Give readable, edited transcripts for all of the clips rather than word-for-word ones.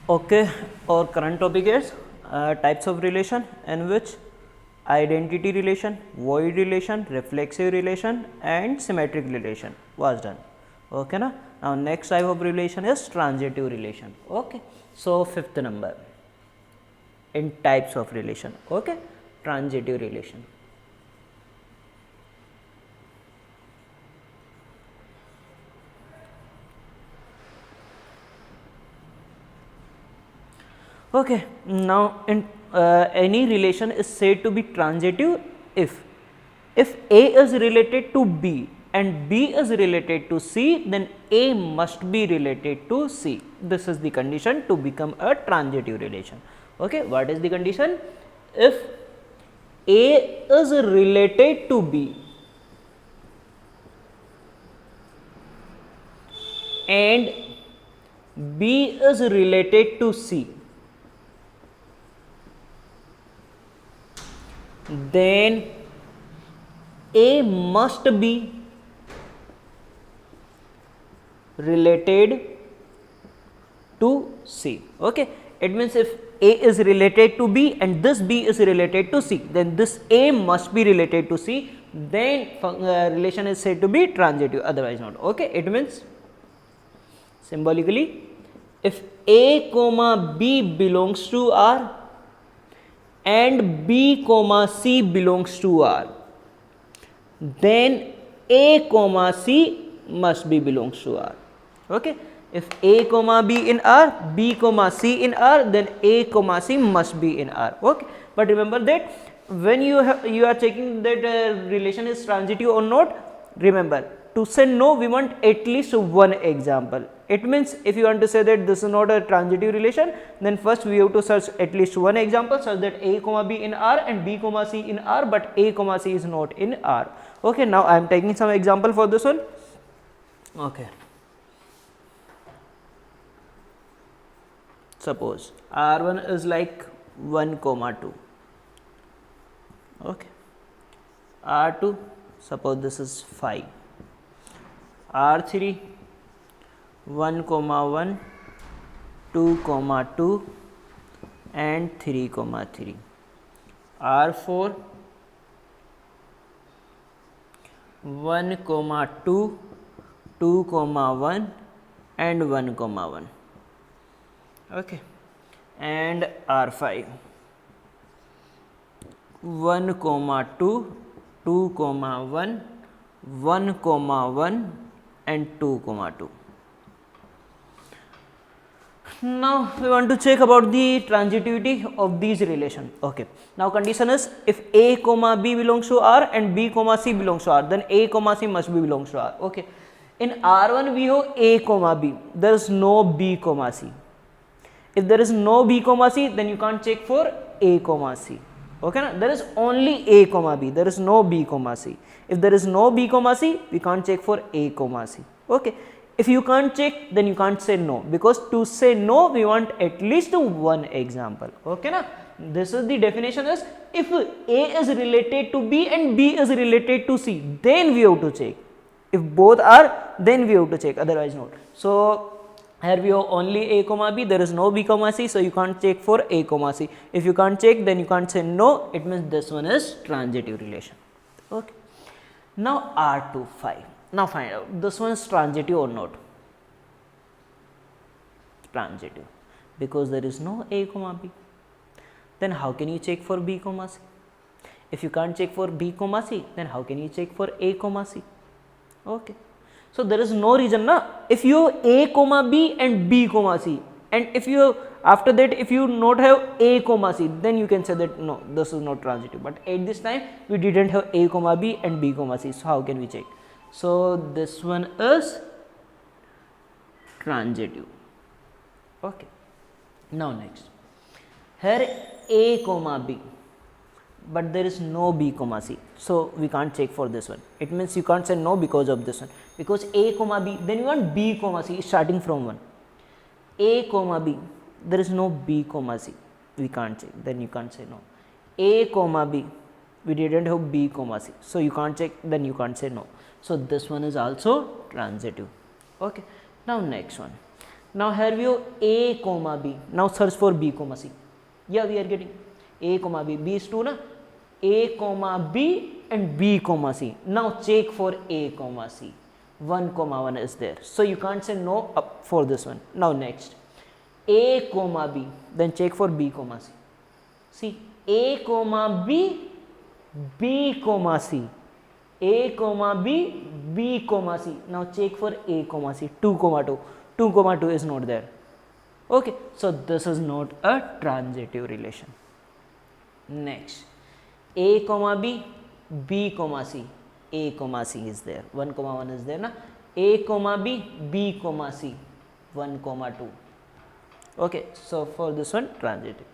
Okay, our current topic is types of relation, in which identity relation, void relation, reflexive relation and symmetric relation was done. Okay na? Now next type of relation is transitive relation. Okay, so fifth number in types of relation. Okay, transitive relation. Okay, now in any relation is said to be transitive if A is related to B and B is related to C, then A must be related to C. This is the condition to become a transitive relation. Okay, what is the condition? If A is related to B and B is related to C, then A must be related to C. Okay, it means if A is related to B and this B is related to C, then this A must be related to C, then relation is said to be transitive, otherwise not. Okay, it means symbolically, if A comma B belongs to R and B comma C belongs to R, then A comma C must be belongs to R. Okay, if A comma B in R, B comma C in R, then A comma C must be in R. Okay, but remember that when you are checking that relation is transitive or not, remember to say no we want at least one example. It means if you want to say that this is not a transitive relation, then first we have to search at least one example such that A comma B in R and B comma C in R, but A comma C is not in R. Okay, now I am taking some example for this one. Okay, suppose R1 is like 1 comma 2. Okay, R2, suppose this is 5. R3 1 comma 1, 2 comma 2 and 3 comma 3. R4 1 comma 2, 2 comma 1 and 1 comma 1. Okay, and R5 1 comma 2, 2 comma 1, 1 comma 1 and 2 comma 2. Now we want to check about the transitivity of these relations. Okay, now condition is if A comma B belongs to R and B comma C belongs to R, then A comma C must be belongs to R. Okay, in R1 we have A comma B, there is no B comma C. If there is no B comma C, then you can't check for A comma C. Okay, na? There is only A comma B, there is no B comma C. If there is no B comma C, we can't check for A comma C. Okay, if you can't check, then you can't say no, because to say no we want at least one example. Okay na? This is the definition is if A is related to B and B is related to C, then we have to check. If both are, then we have to check, otherwise not. So here we have only A comma B, there is no B comma C, so you can't check for A comma C. If you can't check, then you can't say no, it means this one is transitive relation. Okay, now R2 5. Now find out this one is transitive or not. Transitive, because there is no A comma B. Then how can you check for B comma C? If you can't check for B comma C, then how can you check for A comma C? Okay, so there is no reason na. If you have A comma B and B comma C, and if you have, after that if you not have A comma C, then you can say that no, this is not transitive. But at this time we didn't have A comma B and B comma C, so how can we check? So this one is transitive. Okay, now next, here A comma B, but there is no B comma C, so we can't check for this one. It means you can't say no because of this one, because A comma B, then you want B comma C starting from 1. A comma B, there is no B comma C, we can't check, then you can't say no. A comma B, we didn't have B comma C, so you can't check, then you can't say no. So this one is also transitive. Okay, now next one, Now here we have A comma B. Now search for B comma C. Yeah, we are getting A comma B. B is 2 na? A comma B and B comma C. Now check for A comma C. 1 comma 1 is there. So you can't say no up for this one. Now next. A comma B. Then check for B comma C. See, A comma B, B comma C. A comma B, B comma C. Now check for A comma C. 2 comma 2. 2 comma 2 is not there. Okay, so this is not a transitive relation. Next, A comma B, B comma C. A comma C is there. 1 comma 1 is there na. A comma B, B comma C. 1 comma 2. Okay, so for this one transitive.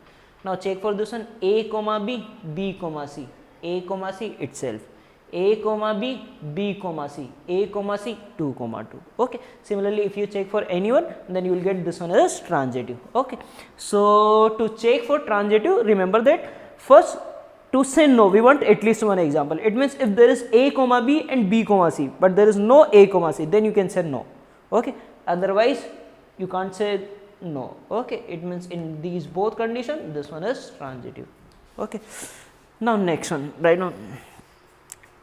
Now check for this one. A comma B, B comma C. A comma C itself. A comma B, B comma C. A comma C, 2 comma 2. Okay. Similarly, if you check for anyone, then you will get this one as transitive. Okay. So to check for transitive, remember that first to say no, we want at least one example. It means if there is A comma B and B comma C, but there is no A comma C, then you can say no. Okay. Otherwise, you can't say no. Okay. It means in these both conditions, this one is transitive. Okay. Now next one, right now.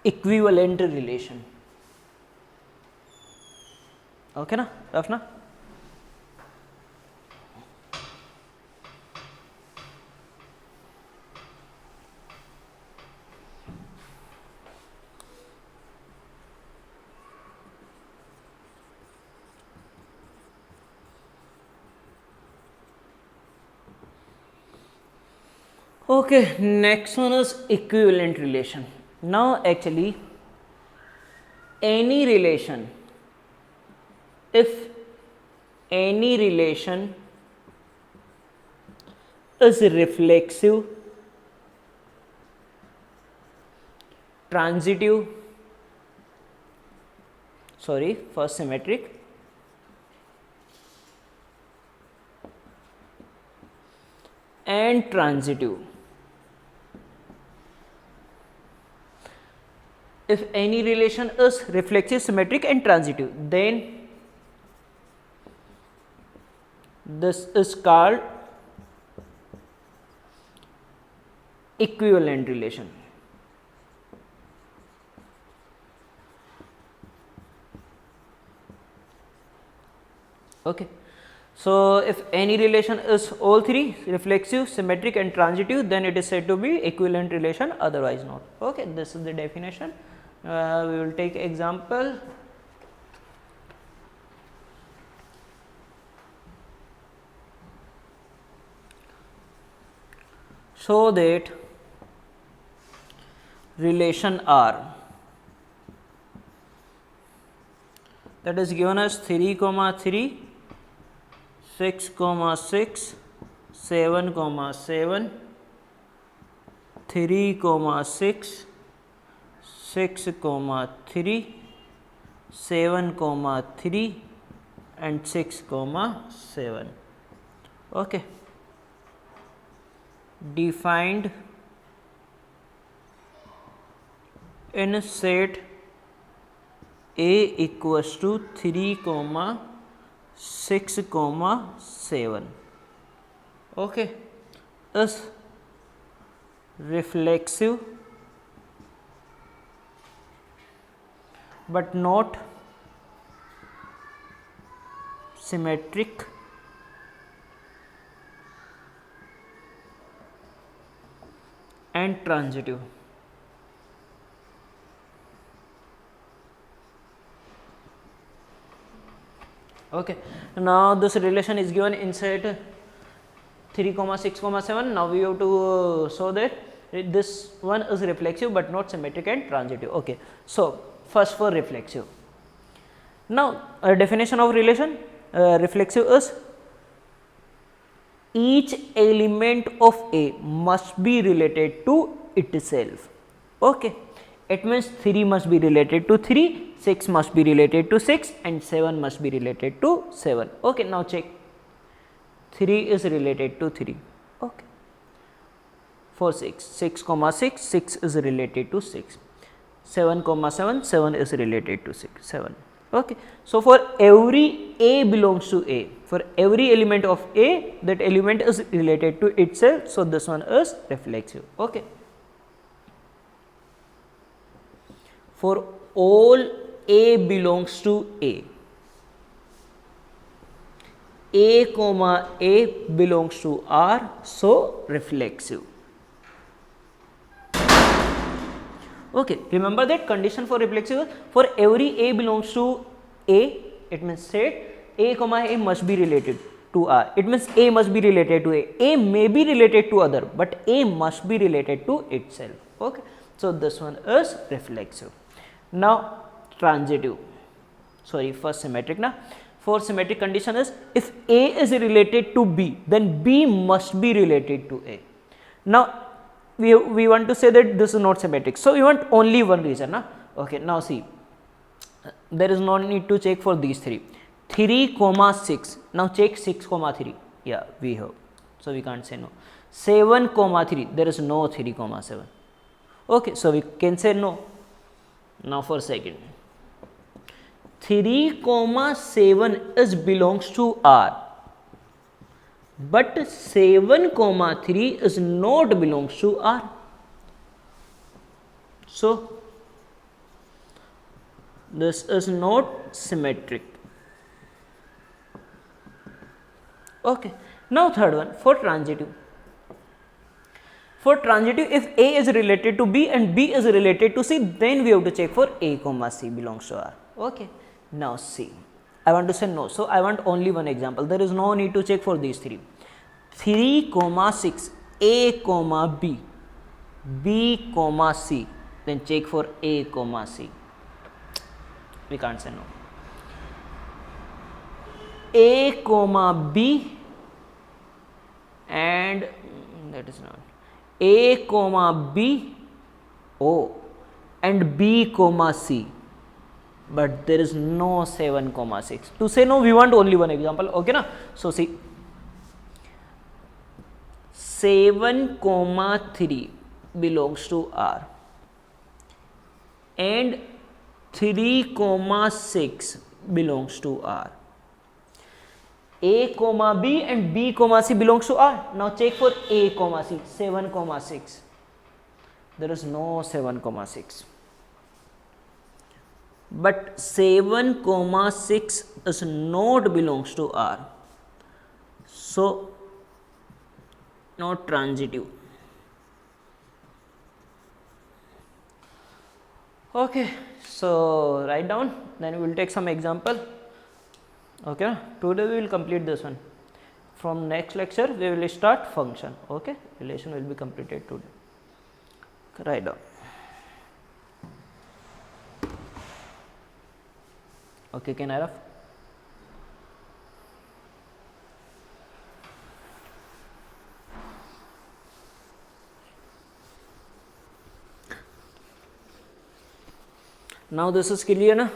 Equivalent relation. Okay na, tough na? Okay, next one is equivalent relation. Now actually any relation, if any relation is reflexive, transitive, first symmetric, and transitive. If any relation is reflexive, symmetric and transitive, then this is called equivalent relation. Okay. So if any relation is all three, reflexive, symmetric and transitive, then it is said to be equivalent relation, otherwise not. Okay, this is the definition. We will take example. So that relation R, that is given as 3 comma 3, 6 comma 6, 7 comma 7, 3 comma 6, 6 comma 3, 7 comma 3 and 6 comma 7. Okay. Defined in set A equals to 3 comma 6 comma 7. Okay, is reflexive but not symmetric and transitive. Okay, now this relation is given inside 3 comma 6 comma 7. Now we have to show that this one is reflexive but not symmetric and transitive. Okay, so first for reflexive. Now a definition of relation, reflexive is each element of A must be related to itself. Okay, it means 3 must be related to 3, 6 must be related to 6 and 7 must be related to 7. Okay, now check. 3 is related to 3. Okay. For 6, 6 comma 6, 6 is related to 6. 7 comma 7, 7 is related to 6, 7. Okay, so for every A belongs to A, for every element of A, that element is related to itself, so this one is reflexive. Okay, for all A belongs to A comma A belongs to R, so reflexive. Okay, remember that condition for reflexive, for every A belongs to A, it means set A comma A must be related to R. It means A must be related to A. A may be related to other, but A must be related to itself. Okay, so this one is reflexive. Now transitive, sorry, first symmetric. Now for symmetric condition is, if A is related to B, then B must be related to A. Now we want to say that this is not symmetric, so we want only one reason. Na? Okay, now see, there is no need to check for these three. 3 comma 6, now check 6 comma 3, yeah, we have, so we can't say no. 7 comma 3, there is no 3 comma 7. Okay, so we can say no. Now for second, 3 comma 7 is belongs to R, but 7 comma 3 is not belongs to R. So this is not symmetric. Okay, now third one, for transitive. For transitive, if A is related to B and B is related to C, then we have to check for A comma C belongs to R. Okay, now C, I want to say no, so I want only one example. There is no need to check for these three. 3 comma 6, A comma B, B comma C, then check for A comma C. We can't say no. A comma B and that is not A comma B, O, and B comma C, but there is no 7 comma 6. To say no, we want only one example. Okay, na? So see, 7 comma 3 belongs to R and 3 comma 6 belongs to R. A comma B and B comma C belongs to R. Now check for A comma C, 7 comma 6. There is no 7 comma 6. But 7 comma 6 is not belongs to R. So not transitive. Okay, so write down, then we will take some example. Okay, today we will complete this one. From next lecture we will start function. Okay, relation will be completed today. Write down. Okay, can I have? Now this is clear na?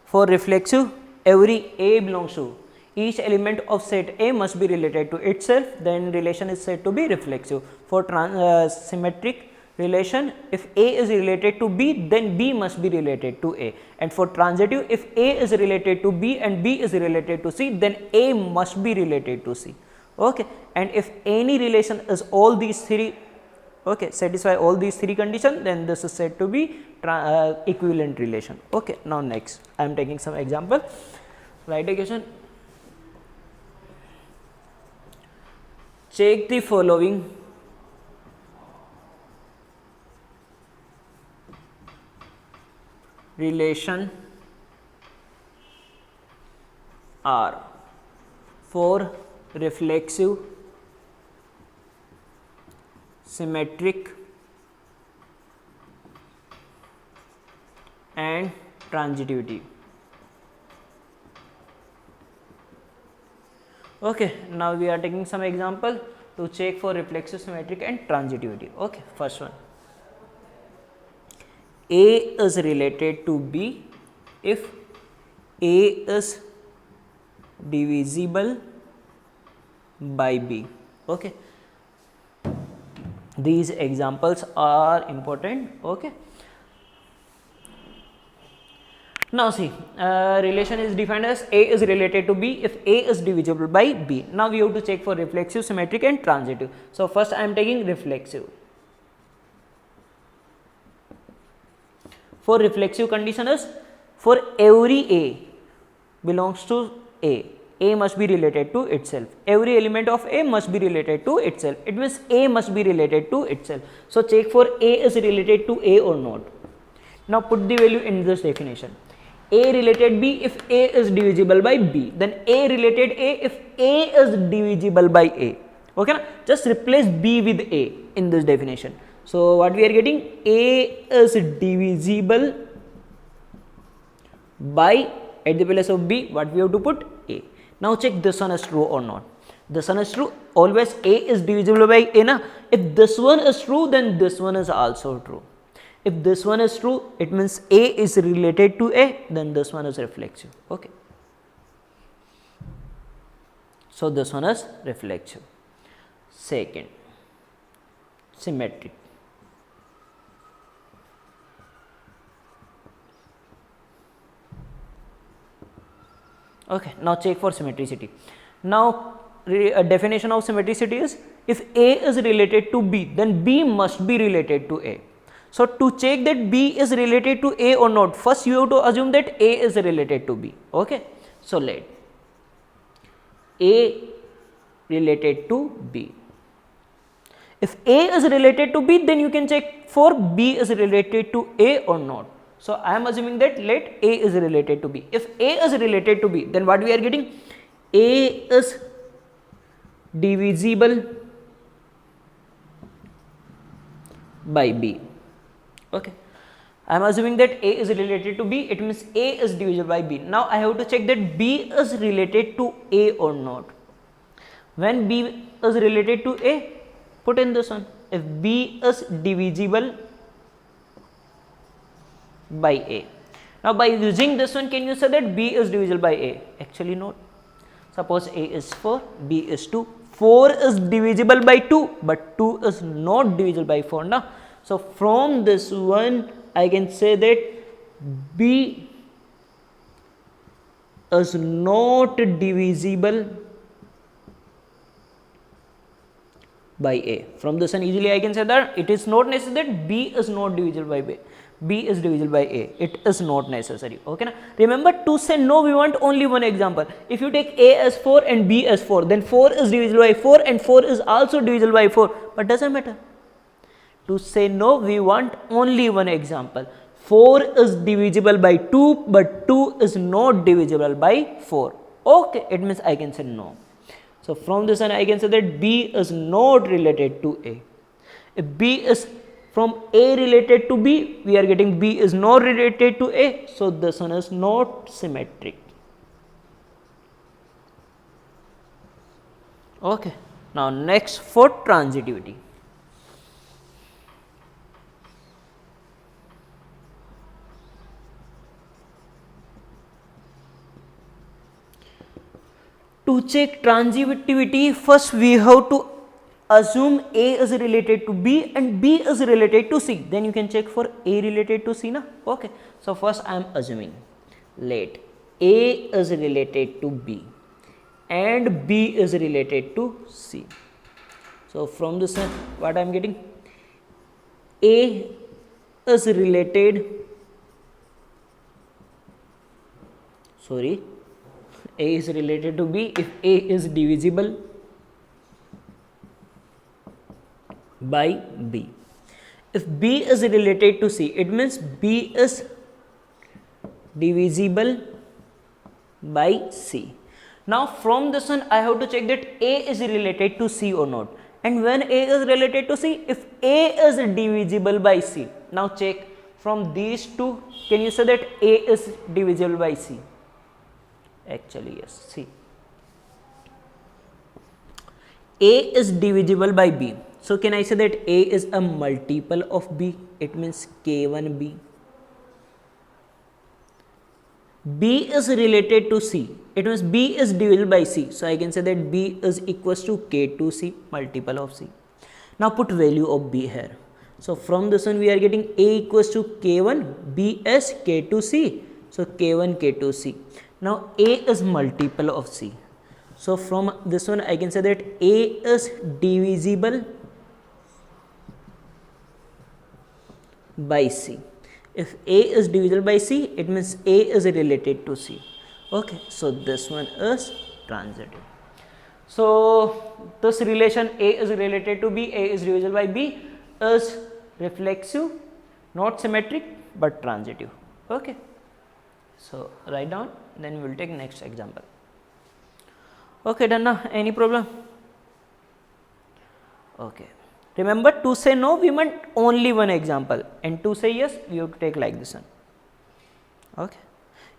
For reflexive, every A belongs to, each element of set A must be related to itself, then relation is said to be reflexive. For symmetric relation, if A is related to B, then B must be related to A, and for transitive, if A is related to B and B is related to C, then A must be related to C. Okay, and if any relation is all these three, okay, satisfy all these three conditions, then this is said to be equivalent relation. Okay, now next I am taking some example. Write equation. Check the following relation are for reflexive, symmetric and transitivity. Okay, now we are taking some example to check for reflexive, symmetric and transitivity. Okay, first one, A is related to B if A is divisible by B. Okay, these examples are important. Okay, Now see, relation is defined as A is related to B if A is divisible by B. Now we have to check for reflexive, symmetric and transitive. So first I am taking reflexive. For reflexive condition is, for every A belongs to A must be related to itself. Every element of A must be related to itself. It means A must be related to itself. So check for A is related to A or not. Now put the value in this definition. A related B if A is divisible by B, then A related A if A is divisible by A. Okay, na? Just replace B with A in this definition. So what we are getting, A is divisible by, at the place of B, what we have to put, A. Now check this one is true or not. This one is true. Always A is divisible by A, na? If this one is true, then this one is also true. If this one is true, it means A is related to A, then this one is reflexive. Okay. So this one is reflexive. Second, symmetric. Okay, now check for symmetricity. Now a definition of symmetricity is, if A is related to B, then B must be related to A. So to check that B is related to A or not, first you have to assume that A is related to B. Okay, so let A related to B. If A is related to B, then you can check for B is related to A or not. So I am assuming that let A is related to B. If A is related to B, then what we are getting, A is divisible by B. Okay, I am assuming that A is related to B, it means A is divisible by B. Now I have to check that B is related to A or not. When B is related to A, put in this one. If B is divisible by A. Now by using this one, can you say that B is divisible by A? Actually not. Suppose A is 4, B is 2. 4 is divisible by 2, but 2 is not divisible by 4. Now, so from this one, I can say that B is not divisible by A. From this one, easily I can say that it is not necessary that B is not divisible by B. B is divisible by A. It is not necessary. Okay, na? Remember, to say no, we want only one example. If you take A as 4 and B as 4, then 4 is divisible by 4 and 4 is also divisible by 4. But doesn't matter. To say no, we want only one example. 4 is divisible by 2, but 2 is not divisible by 4. Okay, it means I can say no. So from this one, I can say that B is not related to A. If B is from A related to B, we are getting B is not related to A. So this one is not symmetric. Okay. Now next, for transitivity. To check transitivity, first we have to assume A is related to B and B is related to C. Then you can check for A related to C, na? Okay. So first I am assuming, let A is related to B and B is related to C. So from this one, what I am getting, A is related, A is related to B if A is divisible by B. If B is related to C, it means B is divisible by C. Now from this one, I have to check that A is related to C or not. And when A is related to C, if A is divisible by C, now check from these two, can you say that A is divisible by C? Actually yes, see, A is divisible by B. So can I say that A is a multiple of B? It means K1B. B is related to C. It means B is divisible by C. So I can say that B is equals to K2C, multiple of C. Now put value of B here. So from this one, we are getting A equals to K1, B as K2C. So K1, K2, C. Now A is multiple of C. So from this one I can say that A is divisible by C. If A is divisible by C, it means A is related to C. Okay, so this one is transitive. So this relation A is related to B, A is divisible by B is reflexive, not symmetric but transitive. Okay, so write down, then we will take next example. Okay, done now. Any problem? Okay. Remember, to say no we meant only one example, and to say yes we have to take like this one. Okay.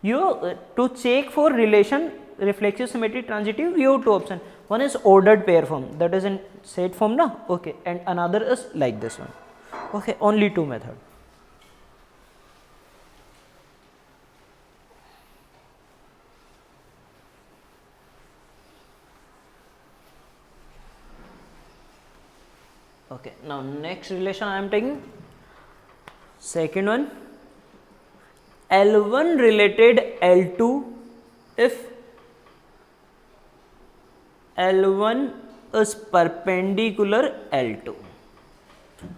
You to check for relation reflexive, symmetric, transitive, you have two options. One is ordered pair form, that is in set form na. Okay, and another is like this one. Okay, only two method. Okay, now next relation I am taking second one, L1 related L2 if L1 is perpendicular L2.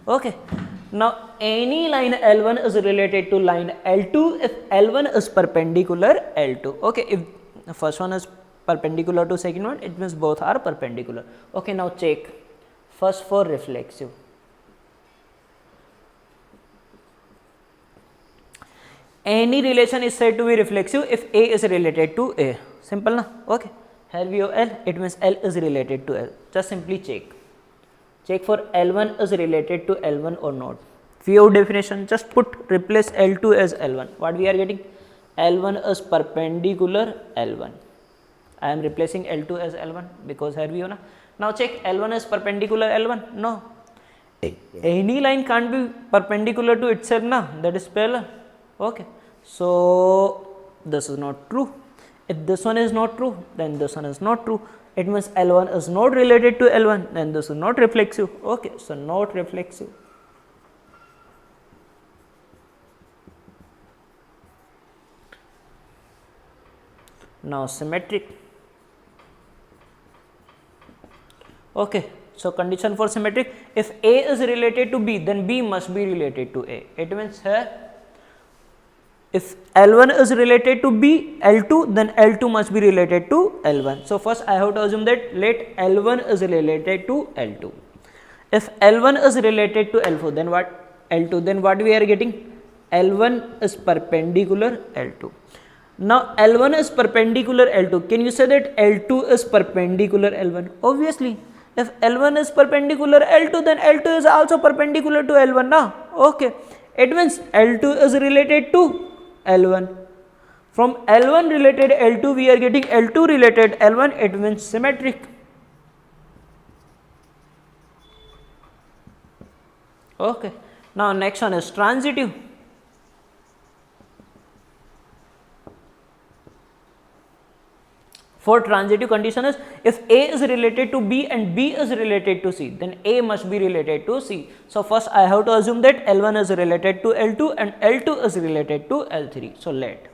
Okay, now any line L1 is related to line L2 if L1 is perpendicular L2. Okay, if the first one is perpendicular to second one, it means both are perpendicular. Okay, now check. First for reflexive. Any relation is said to be reflexive if A is related to A. Simple na? Okay. Here we have L, it means L is related to L. Just simply check. Check for L1 is related to L1 or not. We have definition, just replace L2 as L1. What we are getting? L1 is perpendicular L1. I am replacing L2 as L1 because here we have na. Now check, L1 is perpendicular L1? No. Any line can't be perpendicular to itself na, that is parallel. Okay. So this is not true. If this one is not true, then this one is not true. It means L1 is not related to L1, then this is not reflexive. Okay, so not reflexive. Now symmetric. Okay, so condition for symmetric, if A is related to B, then B must be related to A. It means here, if L1 is related to B, L2, then L2 must be related to L1. So first I have to assume that let L1 is related to L2. If L1 is related to L4, then what? L2, then what we are getting? L1 is perpendicular L2. Now L1 is perpendicular L2. Can you say that L2 is perpendicular L1? Obviously. If L1 is perpendicular L2, then L2 is also perpendicular to L1 now. Okay. It means L2 is related to L1. From L1 related L2, we are getting L2 related L1. It means symmetric. Okay. Now next one is transitive. For transitive condition is, if A is related to B and B is related to C, then A must be related to C. So first I have to assume that L1 is related to L2 and L2 is related to L3. So let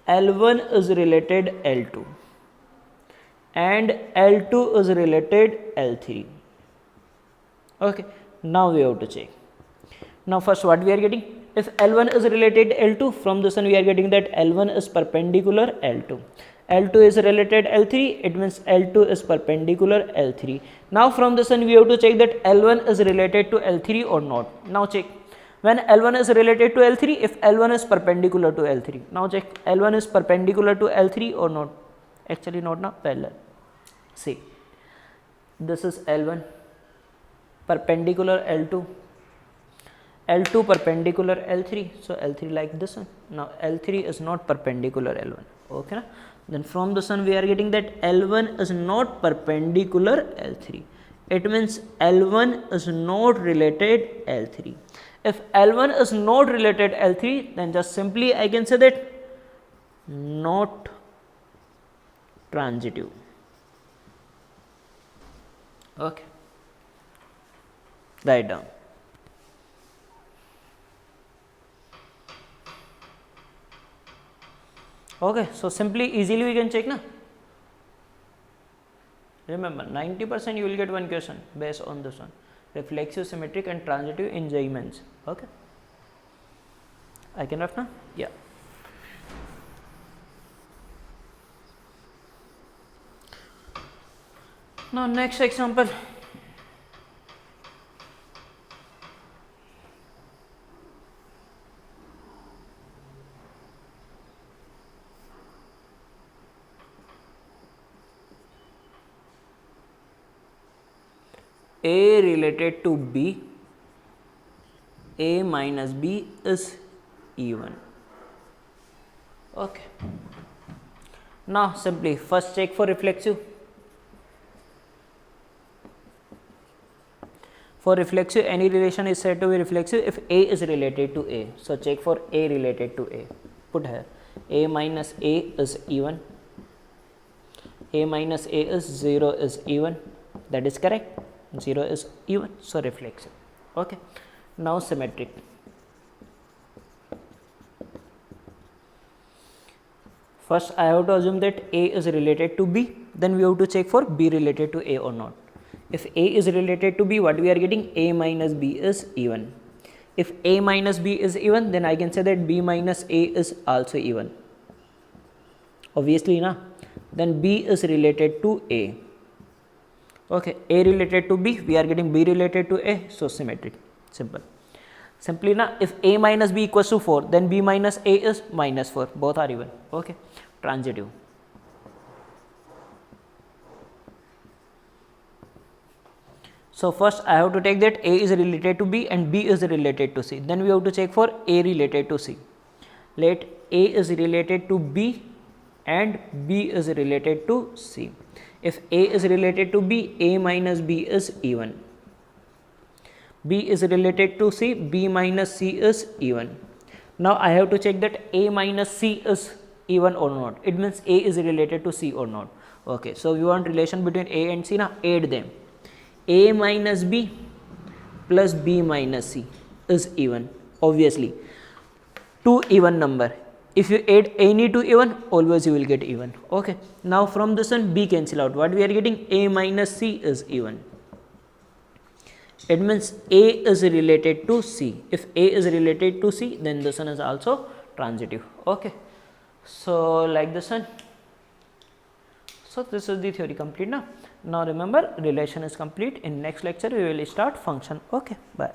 L1 is related L2 and L2 is related L3. Okay, now we have to check. Now first what we are getting? If L1 is related L2, from this one we are getting that L1 is perpendicular L2. L2 is related L3, it means L2 is perpendicular L3. Now from this one we have to check that L1 is related to L3 or not. Now check. When L1 is related to L3, if L1 is perpendicular to L3. Now check, L1 is perpendicular to L3 or not? Actually not, now parallel. See, this is L1 perpendicular L2. L2 perpendicular L3, so L3 like this one. Now L3 is not perpendicular L1. Okay, na? Then from this one we are getting that L1 is not perpendicular L3. It means L1 is not related L3. If L1 is not related L3, then just simply I can say that not transitive. Okay, write down. Okay, so simply easily we can check na. Remember 90% you will get one question based on this one, reflexive, symmetric and transitive in JEE Mains. Okay, I can write now. Yeah. Now next example. A related to B, A minus B is even. Okay. Now simply first check for reflexive. For reflexive, any relation is said to be reflexive if A is related to A. So check for A related to A. Put here A minus A is even. A minus A is 0 is even. That is correct. 0 is even, so reflexive. Okay. Now symmetric. First I have to assume that A is related to B, then we have to check for B related to A or not. If A is related to B, what we are getting? A minus B is even. If A minus B is even, then I can say that B minus A is also even. Obviously na, then B is related to A. Okay, A related to B, we are getting B related to A, so symmetric. Simple. Simply na, if A minus B equals to 4, then B minus A is minus 4, both are even. Okay, transitive. So first I have to take that A is related to B and B is related to C, then we have to check for A related to C. Let A is related to B and B is related to C. If A is related to B, A minus B is even. B is related to C, B minus C is even. Now I have to check that A minus C is even or not. It means A is related to C or not. Okay, so we want relation between A and C. Now add them. A minus B plus B minus C is even. Obviously, two even number. If you add any two even, always you will get even. Okay. Now from this one B cancel out. What we are getting? A minus C is even. It means A is related to C. If A is related to C, then this one is also transitive. Okay. So like this one. So this is the theory complete now. Now remember, relation is complete. In next lecture we will start function. Okay. Bye.